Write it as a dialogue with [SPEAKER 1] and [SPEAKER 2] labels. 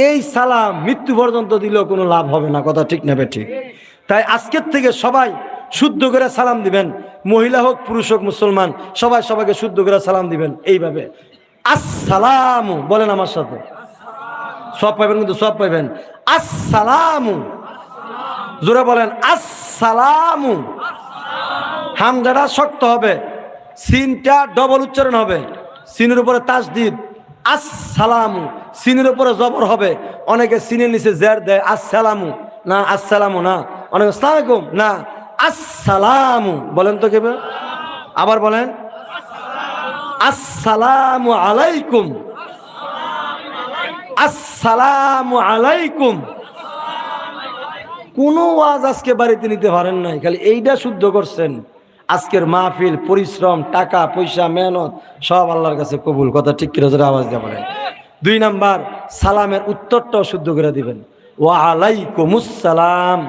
[SPEAKER 1] এই সালাম মৃত্যু পর্যন্ত দিলেও কোনো লাভ হবে না, কথা ঠিক না ঠিক? তাই আজকের থেকে সবাই শুদ্ধ করে সালাম দিবেন, মহিলা হোক পুরুষ হোক মুসলমান, সবাই সবাইকে শুদ্ধ করে সালাম দিবেন এইভাবে, আসসালামু বলেন আমার সাথে, সব পাইবেন কিন্তু সব পাইবেন। আসসালামু, জোরে বলেন আসসালামু। হামজাটা শক্ত হবে, সিনটা ডবল উচ্চারণ হবে, সিনের উপরে তাসদিদ, আসসালামু, সিনের উপরে জবর হবে। অনেকে সিনের নিচে জের দেয়, আসসালামু না, আসসালামু না, অনেকে আসসালামু আলাইকুম না, আসসালামু বলেন তো কেবে, আবার বলেন আসসালামু আলাইকুম, আসসালামু আলাইকুম। কোনো ওয়াজ আজকে বাড়িতে নিতে পারেন নাই, খালি এইটা শুদ্ধ করছেন। আজকের মাহফিল, পরিশ্রম, টাকা পয়সা, মেহনত সব আল্লাহর কাছে কবুল, কথা ঠিক কিনা জোরে আওয়াজ দিয়ে বলেন। 2 নাম্বার, সালামের উত্তরটাও শুদ্ধ করে দিবেন, ওয়া আলাইকুমুস সালাম।